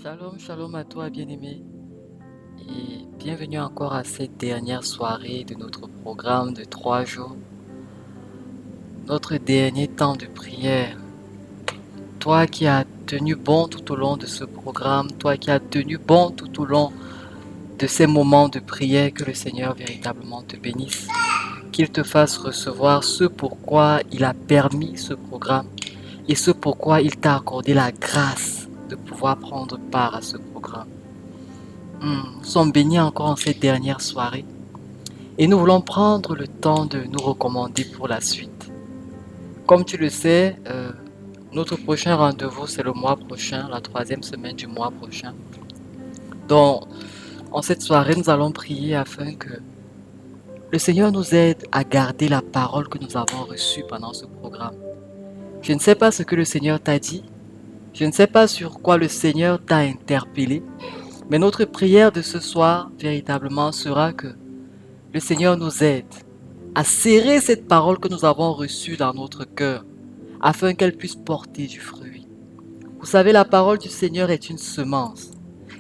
Shalom, shalom à toi bien-aimé et bienvenue encore à cette dernière soirée de notre programme de 3 jours, notre dernier temps de prière. Toi qui as tenu bon tout au long de ce programme, toi qui as tenu bon tout au long de ces moments de prière, que le Seigneur véritablement te bénisse, qu'il te fasse recevoir ce pourquoi il a permis ce programme et ce pourquoi il t'a accordé la grâce de pouvoir prendre part à ce programme. Nous sommes bénis encore en cette dernière soirée et nous voulons prendre le temps de nous recommander pour la suite. Comme tu le sais, notre prochain rendez-vous, c'est le mois prochain, la 3e semaine du mois prochain. Donc, en cette soirée, nous allons prier afin que le Seigneur nous aide à garder la parole que nous avons reçue pendant ce programme. Je ne sais pas ce que le Seigneur t'a dit, je ne sais pas sur quoi le Seigneur t'a interpellé, mais notre prière de ce soir, véritablement, sera que le Seigneur nous aide à serrer cette parole que nous avons reçue dans notre cœur, afin qu'elle puisse porter du fruit. Vous savez, la parole du Seigneur est une semence.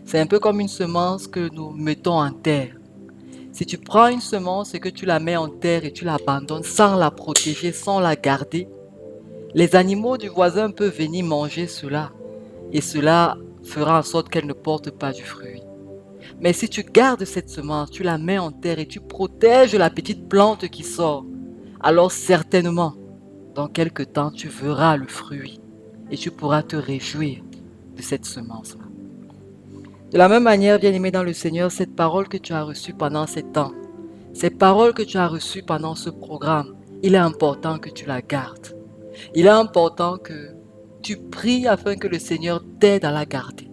C'est un peu comme une semence que nous mettons en terre. Si tu prends une semence et que tu la mets en terre et tu l'abandonnes sans la protéger, sans la garder, les animaux du voisin peuvent venir manger cela et cela fera en sorte qu'elle ne porte pas du fruit. Mais si tu gardes cette semence, tu la mets en terre et tu protèges la petite plante qui sort, alors certainement, dans quelque temps, tu verras le fruit et tu pourras te réjouir de cette semence-là. De la même manière, bien-aimé dans le Seigneur, cette parole que tu as reçue pendant ces temps, ces paroles que tu as reçues pendant ce programme, il est important que tu la gardes. Il est important que tu pries afin que le Seigneur t'aide à la garder.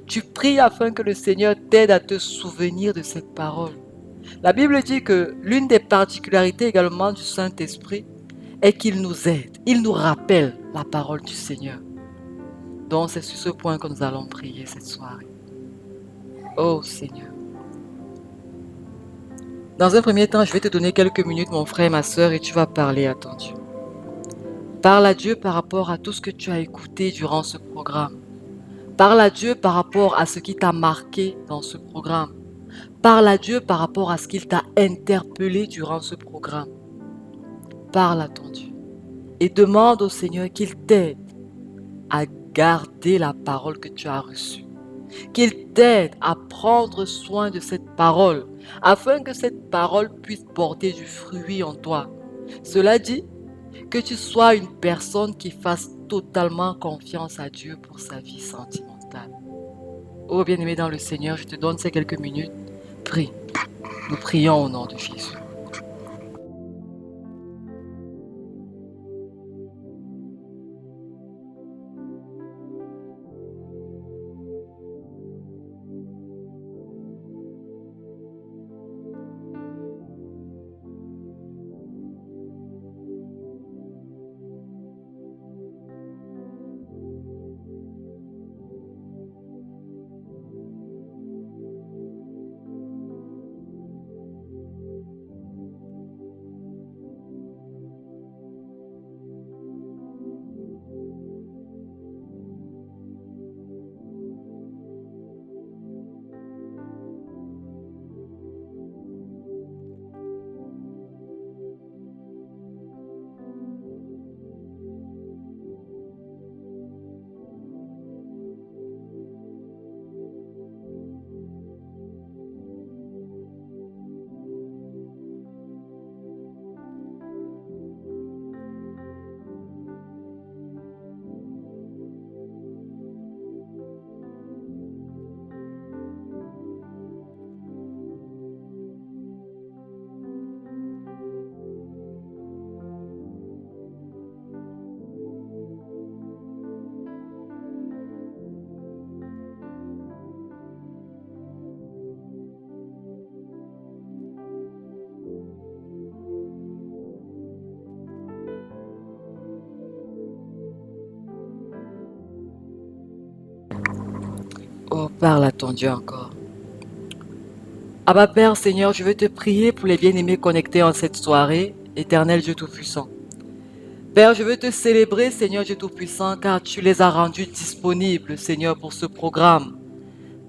Tu pries afin que le Seigneur t'aide à te souvenir de cette parole. La Bible dit que l'une des particularités également du Saint-Esprit est qu'il nous aide, il nous rappelle la parole du Seigneur. Donc c'est sur ce point que nous allons prier cette soirée. Oh Seigneur. Dans un premier temps, je vais te donner quelques minutes, mon frère et ma soeur, et tu vas parler à ton Dieu. Parle à Dieu par rapport à tout ce que tu as écouté durant ce programme. Parle à Dieu par rapport à ce qui t'a marqué dans ce programme. Parle à Dieu par rapport à ce qu'il t'a interpellé durant ce programme. Parle à ton Dieu et demande au Seigneur qu'il t'aide à garder la parole que tu as reçue. Qu'il t'aide à prendre soin de cette parole afin que cette parole puisse porter du fruit en toi. Cela dit, que tu sois une personne qui fasse totalement confiance à Dieu pour sa vie sentimentale. Oh bien-aimé dans le Seigneur, je te donne ces quelques minutes. Prie. Nous prions au nom de Jésus. Oh, parle à ton Dieu encore. Abba Père, Seigneur, je veux te prier pour les bien-aimés connectés en cette soirée, Éternel Dieu Tout-Puissant. Père, je veux te célébrer, Seigneur Dieu Tout-Puissant, car tu les as rendus disponibles, Seigneur, pour ce programme.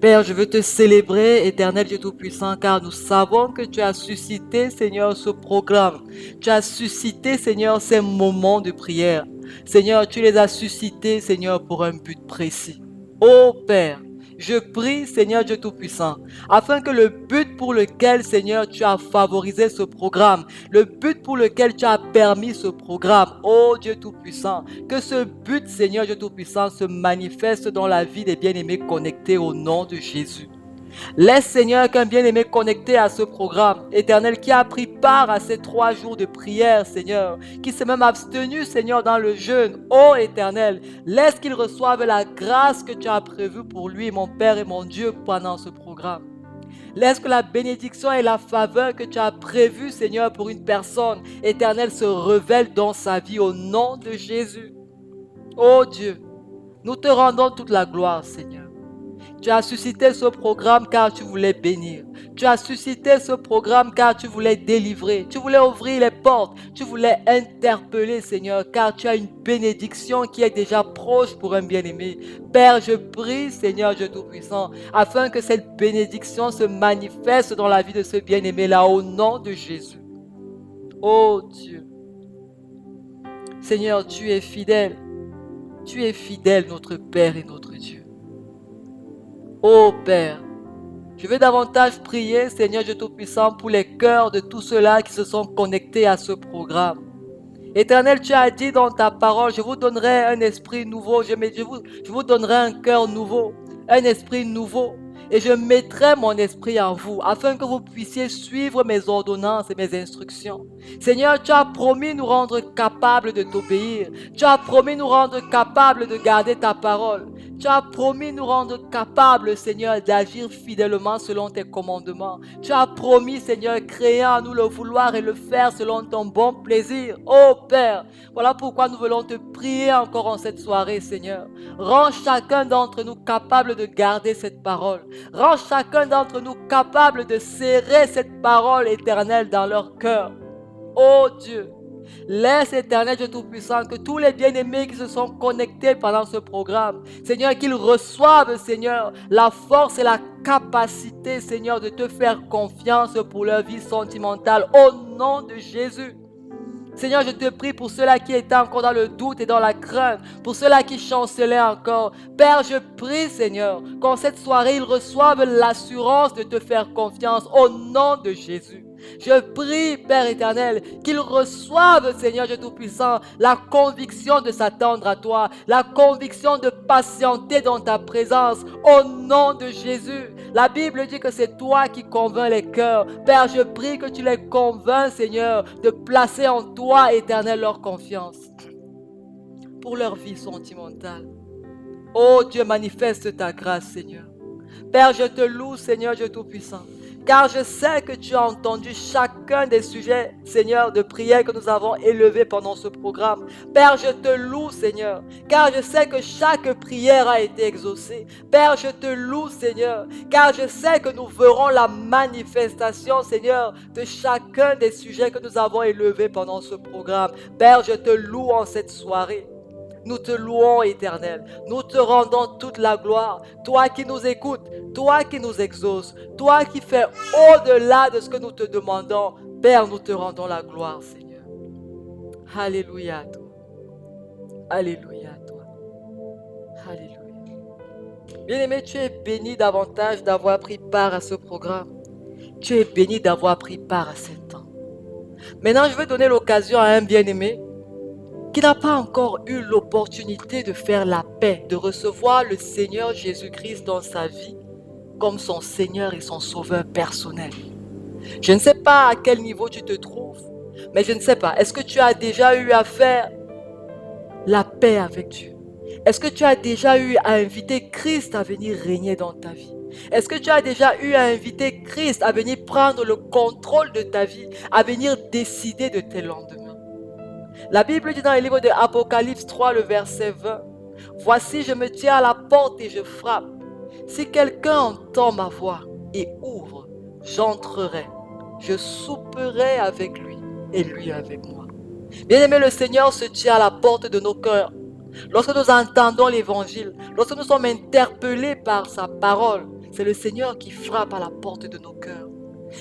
Père, je veux te célébrer, Éternel Dieu Tout-Puissant, car nous savons que tu as suscité, Seigneur, ce programme. Tu as suscité, Seigneur, ces moments de prière. Seigneur, tu les as suscités, Seigneur, pour un but précis. Ô Père, je prie, Seigneur Dieu Tout-Puissant, afin que le but pour lequel, Seigneur, tu as favorisé ce programme, le but pour lequel tu as permis ce programme, ô Dieu Tout-Puissant, que ce but, Seigneur Dieu Tout-Puissant, se manifeste dans la vie des bien-aimés connectés au nom de Jésus. Laisse, Seigneur, qu'un bien-aimé connecté à ce programme, Éternel, qui a pris part à ces 3 jours de prière, Seigneur, qui s'est même abstenu, Seigneur, dans le jeûne, ô Éternel, laisse qu'il reçoive la grâce que tu as prévue pour lui, mon Père et mon Dieu, pendant ce programme. Laisse que la bénédiction et la faveur que tu as prévue, Seigneur, pour une personne, Éternel, se révèlent dans sa vie au nom de Jésus. Ô Dieu, nous te rendons toute la gloire, Seigneur. Tu as suscité ce programme car tu voulais bénir. Tu as suscité ce programme car tu voulais délivrer. Tu voulais ouvrir les portes. Tu voulais interpeller, Seigneur, car tu as une bénédiction qui est déjà proche pour un bien-aimé. Père, je prie, Seigneur Dieu Tout-Puissant, afin que cette bénédiction se manifeste dans la vie de ce bien-aimé-là, au nom de Jésus. Oh Dieu. Seigneur, tu es fidèle. Tu es fidèle, notre Père et notre Dieu. Ô Père, je vais davantage prier, Seigneur Dieu Tout-Puissant, pour les cœurs de tous ceux-là qui se sont connectés à ce programme. Éternel, tu as dit dans ta parole, je vous donnerai un esprit nouveau, je vous donnerai un cœur nouveau, un esprit nouveau. Et je mettrai mon esprit en vous, afin que vous puissiez suivre mes ordonnances et mes instructions. Seigneur, tu as promis nous rendre capables de t'obéir. Tu as promis nous rendre capables de garder ta parole. Tu as promis nous rendre capables, Seigneur, d'agir fidèlement selon tes commandements. Tu as promis, Seigneur, créer en nous le vouloir et le faire selon ton bon plaisir. Oh Père, voilà pourquoi nous voulons te prier encore en cette soirée, Seigneur. Rends chacun d'entre nous capable de garder cette parole. Rends chacun d'entre nous capable de serrer cette parole éternelle dans leur cœur. Oh Dieu, laisse, Éternel Dieu Tout-Puissant, que tous les bien-aimés qui se sont connectés pendant ce programme, Seigneur, qu'ils reçoivent, Seigneur, la force et la capacité, Seigneur, de te faire confiance pour leur vie sentimentale, au nom de Jésus. Seigneur, je te prie pour ceux-là qui étaient encore dans le doute et dans la crainte, pour ceux-là qui chancelaient encore. Père, je prie, Seigneur, qu'en cette soirée, ils reçoivent l'assurance de te faire confiance au nom de Jésus. Je prie, Père éternel, qu'ils reçoivent, Seigneur Dieu Tout-Puissant, la conviction de s'attendre à toi, la conviction de patienter dans ta présence, au nom de Jésus. La Bible dit que c'est toi qui convaincs les cœurs. Père, je prie que tu les convaincs, Seigneur, de placer en toi, éternel, leur confiance pour leur vie sentimentale. Oh Dieu, manifeste ta grâce, Seigneur. Père, je te loue, Seigneur Dieu Tout-Puissant, car je sais que tu as entendu chacun des sujets, Seigneur, de prière que nous avons élevés pendant ce programme. Père, je te loue, Seigneur, car je sais que chaque prière a été exaucée. Père, je te loue, Seigneur, car je sais que nous verrons la manifestation, Seigneur, de chacun des sujets que nous avons élevés pendant ce programme. Père, je te loue en cette soirée. Nous te louons, Éternel. Nous te rendons toute la gloire. Toi qui nous écoutes, toi qui nous exauces, toi qui fais au-delà de ce que nous te demandons. Père, nous te rendons la gloire, Seigneur. Alléluia à toi. Alléluia à toi. Alléluia. Bien-aimé, tu es béni davantage d'avoir pris part à ce programme. Tu es béni d'avoir pris part à ce temps. Maintenant, je vais donner l'occasion à un bien-aimé qui n'a pas encore eu l'opportunité de faire la paix, de recevoir le Seigneur Jésus-Christ dans sa vie comme son Seigneur et son Sauveur personnel. Je ne sais pas à quel niveau tu te trouves, mais je ne sais pas, est-ce que tu as déjà eu à faire la paix avec Dieu? Est-ce que tu as déjà eu à inviter Christ à venir régner dans ta vie? Est-ce que tu as déjà eu à inviter Christ à venir prendre le contrôle de ta vie, à venir décider de tes lendemains? La Bible dit dans le livre de Apocalypse 3, le verset 20, « Voici, je me tiens à la porte et je frappe. Si quelqu'un entend ma voix et ouvre, j'entrerai. Je souperai avec lui et lui avec moi. » Bien-aimé, le Seigneur se tient à la porte de nos cœurs. lorsque nous entendons l'évangile, lorsque nous sommes interpellés par sa parole, c'est le Seigneur qui frappe à la porte de nos cœurs.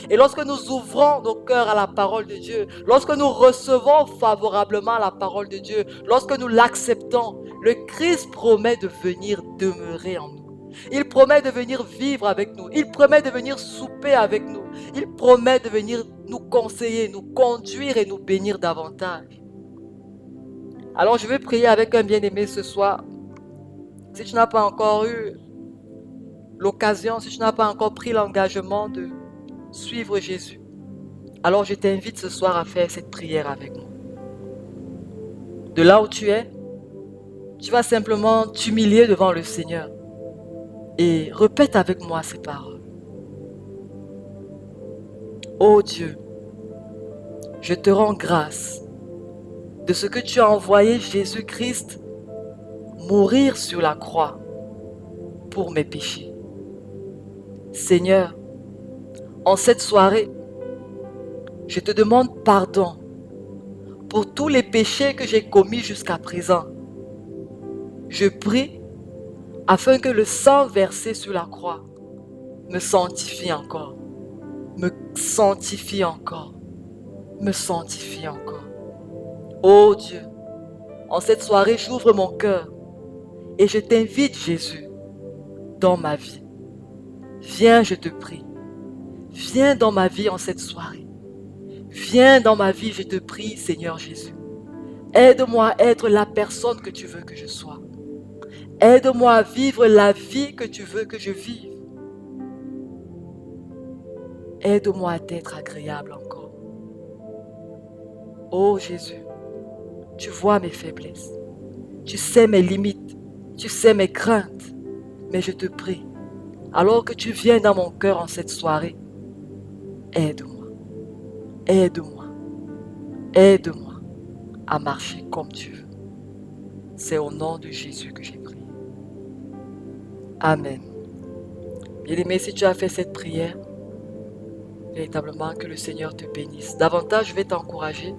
Et lorsque nous ouvrons nos cœurs à la parole de Dieu, lorsque nous recevons favorablement la parole de Dieu, lorsque nous l'acceptons, le Christ promet de venir demeurer en nous. Il promet de venir vivre avec nous. Il promet de venir souper avec nous. Il promet de venir nous conseiller, nous conduire et nous bénir davantage. Alors je vais prier avec un bien-aimé ce soir. Si tu n'as pas encore eu l'occasion, si tu n'as pas encore pris l'engagement de suivre Jésus, alors je t'invite ce soir à faire cette prière avec moi. De là où tu es, tu vas simplement t'humilier devant le Seigneur et répète avec moi ces paroles. Ô Dieu, je te rends grâce de ce que tu as envoyé Jésus-Christ mourir sur la croix pour mes péchés. Seigneur, en cette soirée, je te demande pardon pour tous les péchés que j'ai commis jusqu'à présent. Je prie afin que le sang versé sur la croix me sanctifie encore, me sanctifie encore, me sanctifie encore. Ô Dieu, en cette soirée, j'ouvre mon cœur et je t'invite, Jésus, dans ma vie. Viens, je te prie. Viens dans ma vie en cette soirée. Viens dans ma vie, je te prie, Seigneur Jésus. Aide-moi à être la personne que tu veux que je sois. Aide-moi à vivre la vie que tu veux que je vive. Aide-moi à t'être agréable encore. Oh Jésus, tu vois mes faiblesses. Tu sais mes limites. Tu sais mes craintes. Mais je te prie, alors que tu viens dans mon cœur en cette soirée, aide-moi. Aide-moi. Aide-moi à marcher comme tu veux. C'est au nom de Jésus que j'ai prié. Amen. Bien-aimé, si tu as fait cette prière, véritablement que le Seigneur te bénisse. Davantage, je vais t'encourager.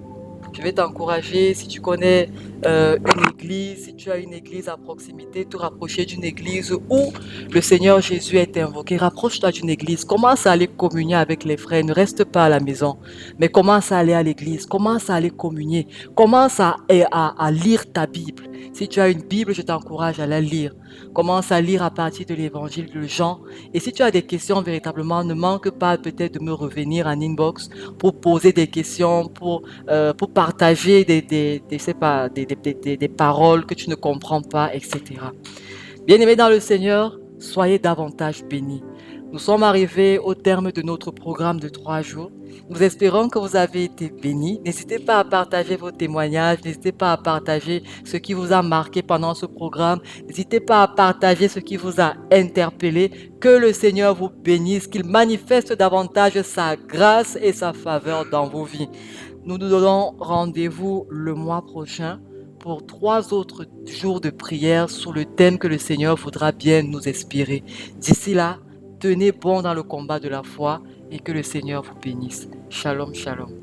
Je vais t'encourager, si tu connais une église, si tu as une église à proximité, te rapprocher d'une église où le Seigneur Jésus est invoqué. Rapproche-toi d'une église. Commence à aller communier avec les frères. Ne reste pas à la maison, mais commence à aller à l'église. Commence à aller communier. Commence à lire ta Bible. Si tu as une Bible, je t'encourage à la lire. Commence à lire à partir de l'évangile de Jean. Et si tu as des questions véritablement, ne manque pas peut-être de me revenir en inbox pour poser des questions, pour partager des paroles que tu ne comprends pas, etc. Bien-aimés dans le Seigneur, soyez davantage bénis. Nous sommes arrivés au terme de notre programme de 3 jours. Nous espérons que vous avez été bénis. N'hésitez pas à partager vos témoignages. N'hésitez pas à partager ce qui vous a marqué pendant ce programme. N'hésitez pas à partager ce qui vous a interpellé. Que le Seigneur vous bénisse, qu'il manifeste davantage sa grâce et sa faveur dans vos vies. Nous nous donnons rendez-vous le mois prochain pour 3 autres jours de prière sur le thème que le Seigneur voudra bien nous inspirer. D'ici là, tenez bon dans le combat de la foi et que le Seigneur vous bénisse. Shalom, shalom.